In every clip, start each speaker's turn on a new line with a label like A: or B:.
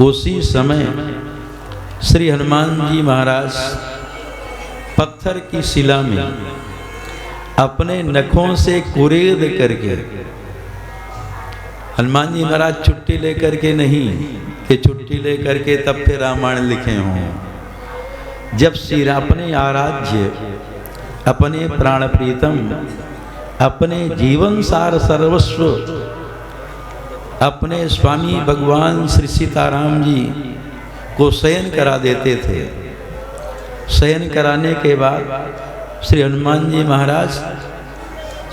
A: उसी समय श्री हनुमान जी महाराज पत्थर की शिला में अपने नखों से कुरेद करके, हनुमान जी महाराज छुट्टी लेकर के नहीं कि छुट्टी लेकर के तब फिर रामायण लिखे हों। जब श्री अपने आराध्य, अपने प्राण प्रीतम, अपने जीवन सार सर्वस्व अपने स्वामी भगवान श्री सीताराम जी को शयन करा देते थे, शयन कराने के बाद श्री हनुमान जी महाराज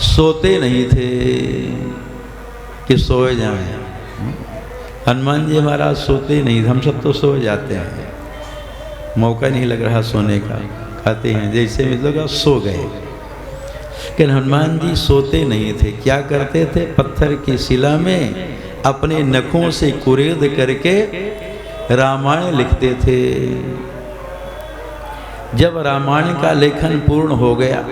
A: सोते नहीं थे कि सोए जाएं। हनुमान जी महाराज सोते नहीं, हम सब तो सो जाते हैं, मौका नहीं लग रहा सोने का, खाते हैं जैसे मिलेगा सो गए। लेकिन हनुमान जी सोते नहीं थे, क्या करते थे? पत्थर की शिला में अपने नखों से कुरेद करके रामायण लिखते थे। जब रामायण का लेखन पूर्ण हो गया,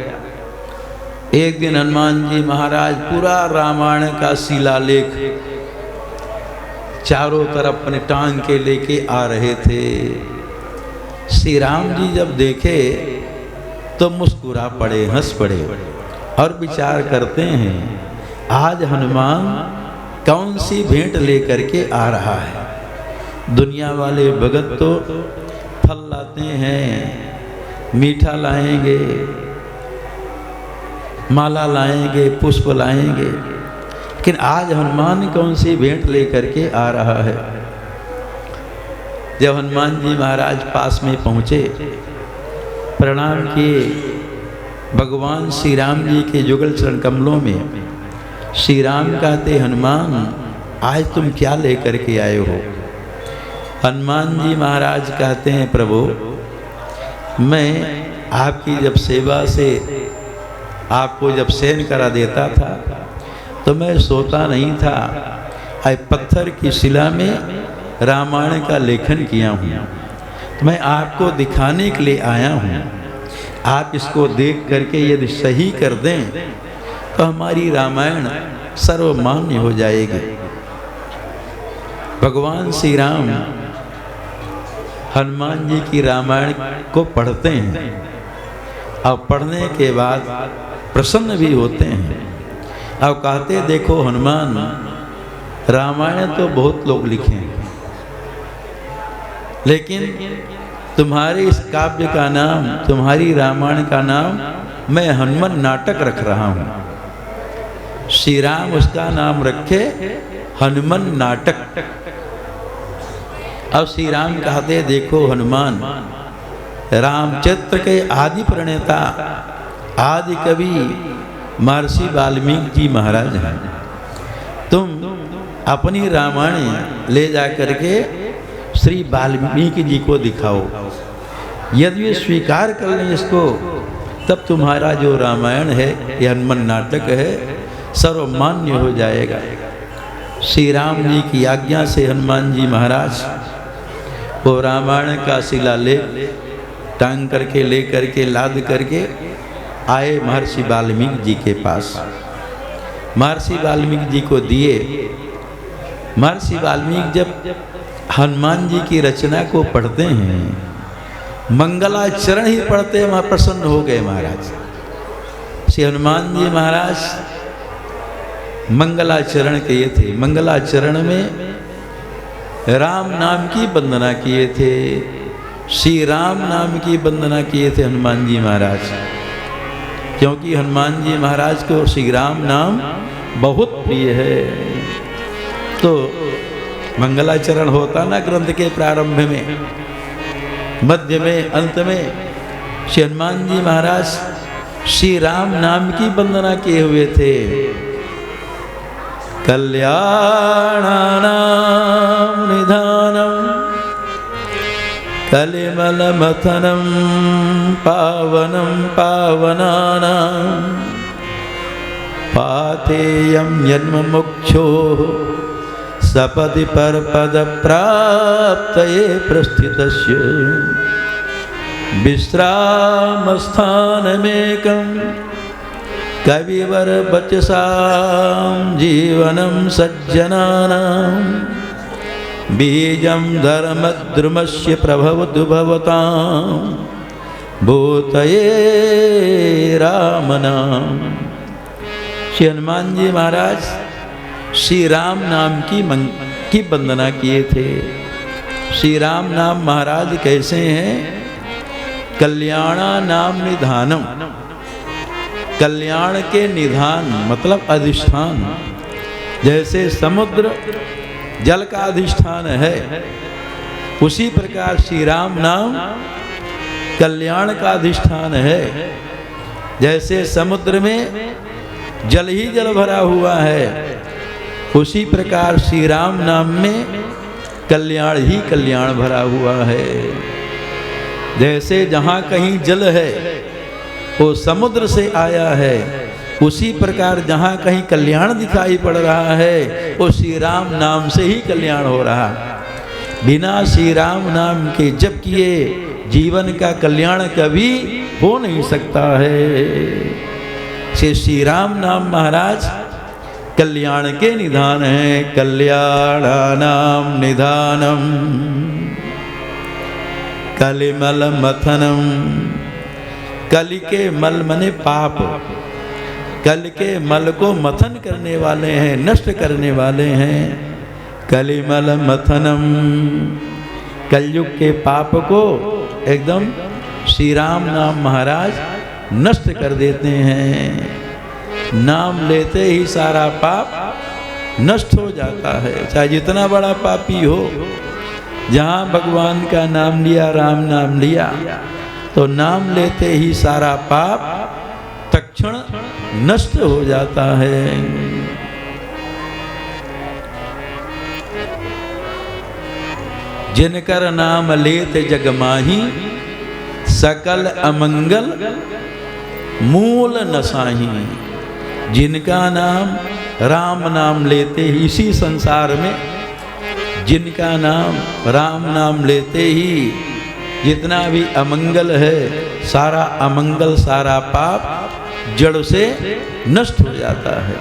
A: एक दिन हनुमान जी महाराज पूरा रामायण का शिलालेख चारों तरफ अपने टांग के लेके आ रहे थे। श्री राम जी जब देखे तो मुस्कुरा पड़े, हंस पड़े और विचार करते हैं आज हनुमान कौन सी भेंट लेकर के आ रहा है। दुनिया वाले भगत तो फल लाते हैं, मीठा लाएंगे, माला लाएंगे, पुष्प लाएंगे, लेकिन आज हनुमान कौन सी भेंट लेकर के आ रहा है। जब हनुमान जी महाराज पास में पहुँचे, प्रणाम किए, भगवान श्री राम जी के जुगल चरण कमलों में श्री राम कहते, हनुमान आज तुम क्या लेकर के आए हो? हनुमान जी महाराज कहते हैं, प्रभु मैं आपकी जब सेवा से आपको जब शयन करा देता था तो मैं सोता नहीं था, आज पत्थर की शिला में रामायण का लेखन किया हूँ, तो मैं आपको दिखाने के लिए आया हूँ। आप इसको देख करके यदि सही कर दें तो हमारी रामायण सर्वमान्य हो जाएगी। भगवान श्री राम हनुमान जी की रामायण को पढ़ते हैं और पढ़ने के बाद प्रसन्न भी होते हैं और कहते, देखो हनुमान, रामायण तो बहुत लोग लिखे हैं, लेकिन तुम्हारे इस काव्य का नाम, तुम्हारी रामायण का नाम मैं हनुमान नाटक रख रहा हूँ। श्री राम उसका नाम रखे हनुमान नाटक। अब श्री राम कहते, देखो हनुमान, रामचरित्र के आदि प्रणेता, आदि कवि महर्षि वाल्मीकि जी महाराज हैं। तुम अपनी रामायण ले जा करके श्री वाल्मीकि जी को दिखाओ, यदि वे स्वीकार कर लें इसको, तब तुम्हारा जो रामायण है, यह हनुमान नाटक है, सर्वमान्य हो जाएगा। श्री राम जी की आज्ञा से हनुमान जी महाराज वो रामायण का शिलालेख टांग करके ले करके लाद करके आए महर्षि वाल्मीकि जी के पास। महर्षि वाल्मीकि जी को दिए। महर्षि वाल्मीकि जब हनुमान जी की रचना को पढ़ते हैं, मंगलाचरण ही पढ़ते हैं, वहाँ प्रसन्न हो गए महाराज। श्री हनुमान जी महाराज मंगलाचरण किए थे। मंगलाचरण में राम नाम की वंदना किए थे, श्री राम नाम की वंदना किए थे हनुमान जी महाराज, क्योंकि हनुमान जी महाराज को श्री राम नाम बहुत प्रिय है। तो मंगलाचरण होता ना ग्रंथ के प्रारंभ में, मध्य में, अंत में श्री हनुमान जी महाराज श्री राम नाम की वंदना किए हुए थे। कल्याणानां निधानं कलिमलमथनं पावनं पावनानां पाथेयं जन्ममोक्षो सपदि परपदप्राप्तये प्रस्थितस्य विश्रामस्थानमेकं कविवर वचसां जीवनं सज्जनानां बीजं धर्मद्रुमस्य प्रभवतु भवतां भूतये राम नाम। श्री हनुमान जी महाराज श्री राम नाम की वंदना किए थे। श्री राम नाम महाराज कैसे हैं? कल्याणा नाम निधानम, कल्याण के निधान मतलब अधिष्ठान। जैसे समुद्र जल का अधिष्ठान है, उसी प्रकार श्री राम नाम कल्याण का अधिष्ठान है। जैसे समुद्र में जल ही जल भरा हुआ है, उसी प्रकार श्री राम नाम में कल्याण ही कल्याण भरा हुआ है। जैसे जहाँ कहीं जल है वो समुद्र से आया है, उसी प्रकार जहाँ कहीं कल्याण दिखाई पड़ रहा है वो श्री राम नाम से ही कल्याण हो रहा। बिना श्री राम नाम के जप किए जीवन का कल्याण कभी हो नहीं सकता है। श्री राम नाम महाराज कल्याण के निधान है। कल्याणानाम निधानम कलिमल मथनम। कलि के मल मने पाप, कल के मल को मथन करने वाले हैं, नष्ट करने वाले हैं। कलिमल मथनम, कलयुग के पाप को एकदम श्री राम नाम महाराज नष्ट कर देते हैं। नाम लेते ही सारा पाप नष्ट हो जाता है, चाहे जितना बड़ा पापी हो। जहाँ भगवान का नाम लिया, राम नाम लिया, तो नाम लेते ही सारा पाप तत्क्षण नष्ट हो जाता है। जिनकर नाम लेत जग माही, सकल अमंगल मूल नसाही। जिनका नाम राम नाम लेते ही, इसी संसार में जिनका नाम राम नाम लेते ही जितना भी अमंगल है, सारा अमंगल सारा पाप जड़ से नष्ट हो जाता है।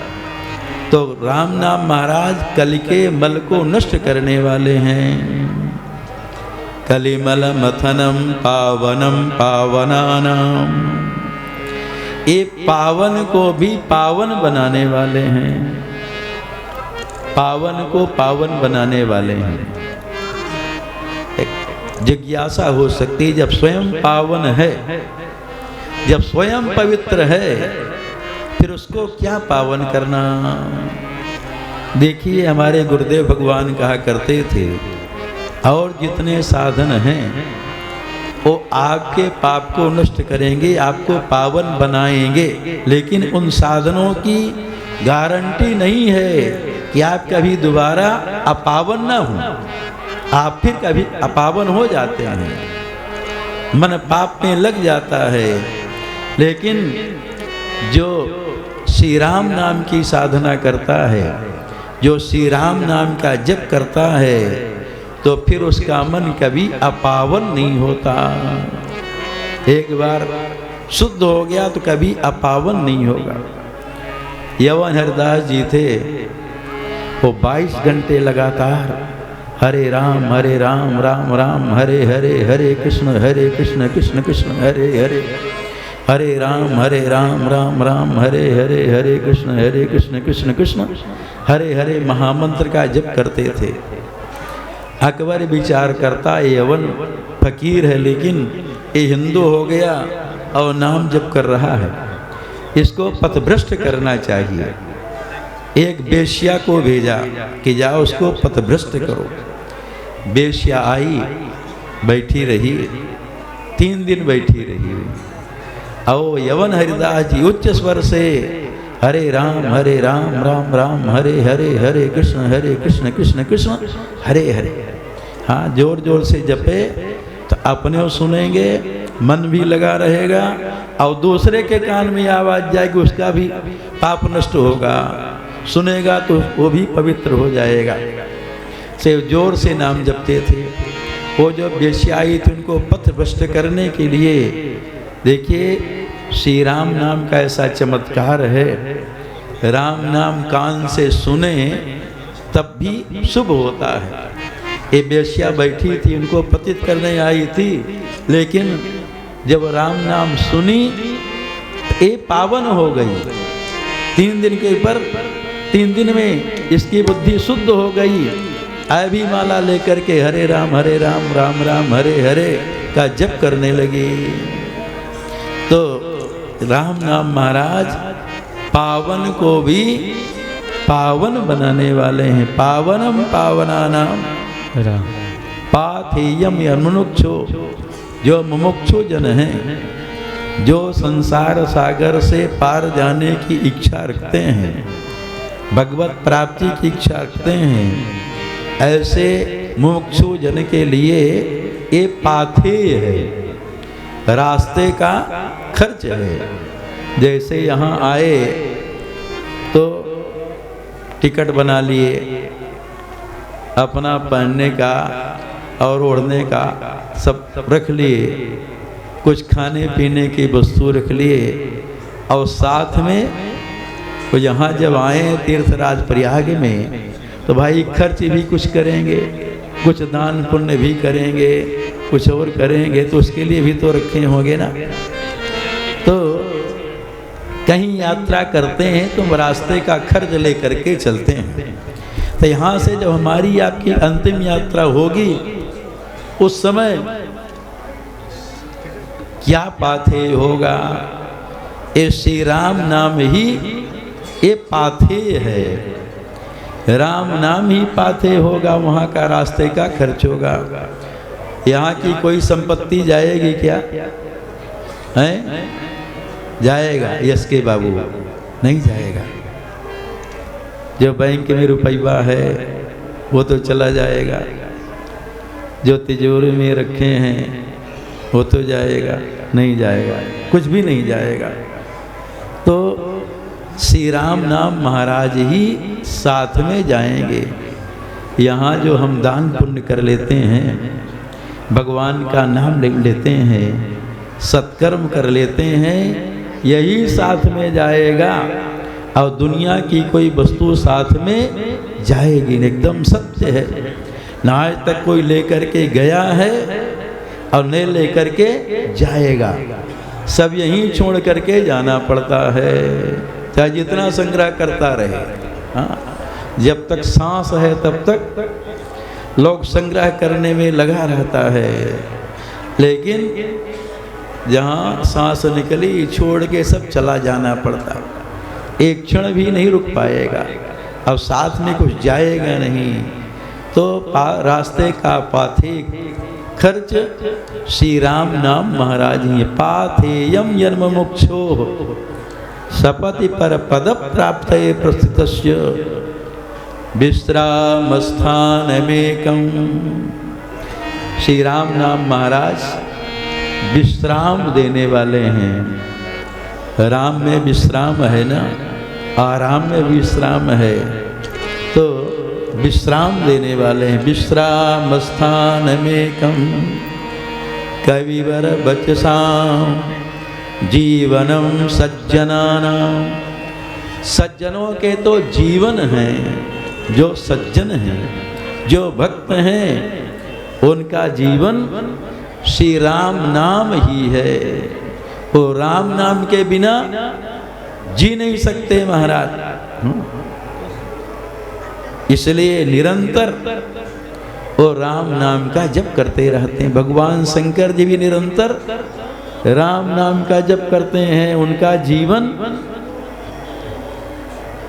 A: तो राम नाम महाराज कलि के मल को नष्ट करने वाले हैं। कलिमल मथनम पावनम पावनानाम, ये पावन को भी पावन बनाने वाले हैं। पावन को पावन बनाने वाले हैं। जिज्ञासा हो सकती है, जब स्वयं पावन है, जब स्वयं पवित्र है, फिर उसको क्या पावन करना। देखिए हमारे गुरुदेव भगवान कहा करते थे, और जितने साधन हैं वो आपके पाप को नष्ट करेंगे, आपको पावन बनाएंगे, लेकिन उन साधनों की गारंटी नहीं है कि आप कभी दोबारा अपावन ना हो। आप फिर कभी अपावन हो जाते हैं, मन पाप में लग जाता है। लेकिन जो श्री राम नाम की साधना करता है, जो श्री राम नाम का जप करता है, तो फिर उसका मन कभी अपावन नहीं होता। एक बार शुद्ध हो गया तो कभी अपावन नहीं होगा। यवन हरिदास जी थे, वो 22 घंटे लगातार हरे राम राम राम हरे हरे, हरे कृष्ण कृष्ण कृष्ण हरे हरे, हरे राम राम राम हरे हरे, हरे कृष्ण कृष्ण कृष्ण हरे हरे महामंत्र का जप करते थे। अकबर विचार करता, ये यवन फकीर है लेकिन ये हिंदू हो गया और नाम जप कर रहा है, इसको पथभ्रष्ट करना चाहिए। एक बेश्या को भेजा कि जाओ उसको पथभ्रष्ट करो। बेश्या आई, बैठी रही, 3 दिन बैठी रही। और यवन हरिदास जी उच्च स्वर से हरे राम राम राम हरे हरे, हरे कृष्ण कृष्ण कृष्ण हरे हरे, हाँ जोर जोर से जपे तो अपने सुनेंगे, मन भी लगा रहेगा, और दूसरे के कान में आवाज जाएगी, उसका भी पाप नष्ट होगा। सुनेगा तो वो भी पवित्र हो जाएगा। से जोर से नाम जपते थे। वो जो बेश्या आई थी उनको पथभ्रष्ट करने के लिए, देखिए श्री राम नाम का ऐसा चमत्कार है, राम नाम कान से सुने तब भी शुभ होता है। ये बेश्या बैठी थी, उनको पतित करने आई थी, लेकिन जब राम नाम सुनी ये पावन हो गई। 3 दिन के ऊपर 3 दिन में इसकी बुद्धि शुद्ध हो गई। अभी माला लेकर के हरे राम राम राम हरे हरे का जप करने लगी। तो राम नाम महाराज पावन को भी पावन बनाने वाले हैं। पावनम पावनानाम राम पाथेयम मुमुक्षु, जो मुमुक्षु जन हैं, जो संसार सागर से पार जाने की इच्छा रखते हैं, भगवत प्राप्ति की इच्छा रखते हैं, ऐसे मुमुक्षु जन के लिए ये पाथेय है, रास्ते का खर्च है। जैसे यहाँ आए तो टिकट बना लिए, अपना पहनने का और ओढ़ने का सब रख लिए, कुछ खाने पीने की वस्तु रख लिए, और साथ में तो यहाँ जब आए तीर्थराज प्रयाग में तो भाई खर्च भी कुछ करेंगे, कुछ दान पुण्य भी करेंगे, कुछ और करेंगे, तो उसके लिए भी तो रखे होंगे ना। तो कहीं यात्रा करते हैं तो रास्ते का खर्च लेकर के चलते हैं। तो यहाँ से जब हमारी आपकी अंतिम यात्रा होगी, उस समय क्या पाथेय होगा? ये श्री राम नाम ही ये पाथेय है। राम नाम ही पाथेय होगा, वहाँ का रास्ते का खर्च होगा। यहाँ की कोई संपत्ति जाएगी क्या? है जाएगा? यस के बाबू नहीं जाएगा। जो बैंक में रुपया है वो तो चला जाएगा, जो तिजोरी में रखे हैं वो तो जाएगा नहीं जाएगा, कुछ भी नहीं जाएगा। तो श्री राम नाम महाराज ही साथ में जाएंगे। यहाँ जो हम दान पुण्य कर लेते हैं, भगवान का नाम लेते हैं, सत्कर्म कर लेते हैं, यही साथ में जाएगा, और दुनिया की कोई वस्तु साथ में जाएगी। एकदम सत्य है। ना आज तक कोई लेकर के गया है और न लेकर के जाएगा, सब यहीं छोड़ करके जाना पड़ता है, चाहे जितना संग्रह करता रहे। हाँ, जब तक सांस है तब तक लोग संग्रह करने में लगा रहता है, लेकिन जहाँ सांस निकली छोड़ के सब चला जाना पड़ता, एक क्षण भी नहीं रुक पाएगा, अब साथ में कुछ जाएगा नहीं। तो रास्ते का पाथेय खर्च श्री राम नाम महाराज ही। पाथेयम जन्म मुक्षो सपति पर पद प्राप्त प्रस्थितस्य विश्राम स्थानमेकं। श्री राम नाम महाराज विश्राम देने वाले हैं। राम में विश्राम है ना, आराम में विश्राम है, तो विश्राम देने वाले हैं। विश्राम स्थानमेकं कविवर वचसां जीवनम सज्जनानां। सज्जनों के तो जीवन हैं, जो सज्जन हैं, जो भक्त हैं, उनका जीवन श्री राम नाम ही है। वो राम नाम के बिना जी नहीं सकते महाराज। इसलिए निरंतर वो राम नाम का जप करते रहते हैं। भगवान शंकर जी भी निरंतर राम नाम का जप करते हैं। उनका जीवन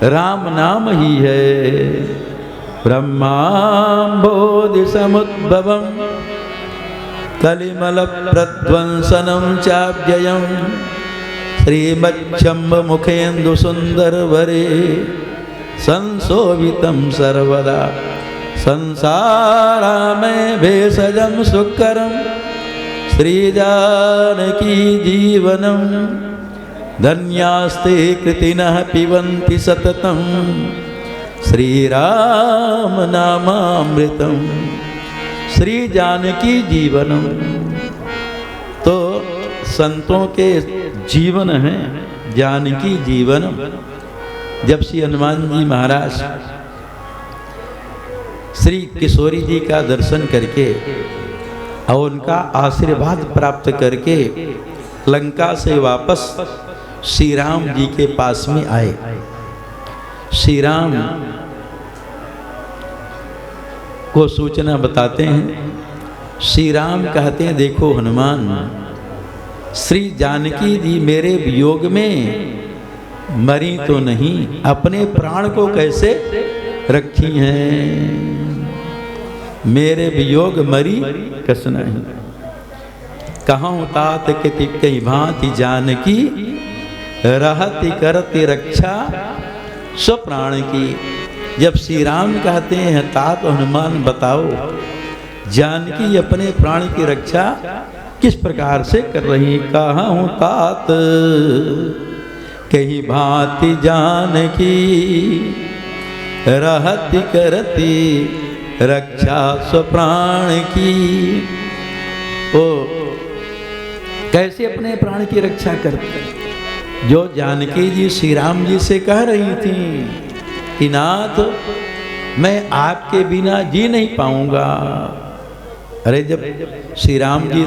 A: राम नाम ही है। ब्रह्मांबोधि समुद्भवम कलिमल प्रध्वंसनम चाव्ययम् श्रीमच्छम्ब मुखेन्दु सुंदर वरे संशोभितं सर्वदा संसारामय भेषजं सुकरं श्रीजानकी जीवनं धन्यास्ते कृतिनः पिबन्ति सततं श्रीराम नामामृतं। श्री जानकी जीवनम, तो संतों के जीवन है जानकी जीवनम। जब श्री हनुमान जी महाराज श्री किशोरी जी का दर्शन करके और उनका आशीर्वाद प्राप्त करके लंका से वापस श्री राम जी के पास में आए। श्री राम को सूचना बताते हैं। श्री राम कहते हैं, देखो हनुमान, श्री जानकी जी मेरे वियोग में मरी तो नहीं, अपने प्राण को कैसे रखी हैं। मेरे वियोग मरी कस नहीं, कहूँ तात के कई भांति जानकी, रहती करती रक्षा स्वप्राण की। जब श्री राम कहते हैं तात हनुमान बताओ, जानकी अपने प्राण की रक्षा किस प्रकार से कर रही। कहूँ तात कहीं भांति जानकी, रहती करती रक्षा स्वप्राण की। ओ कैसे अपने प्राण की रक्षा करते, जो जानकी जी श्री राम जी से कह रही थी कि नाथ मैं आपके बिना जी नहीं पाऊंगा। अरे जब श्री राम जी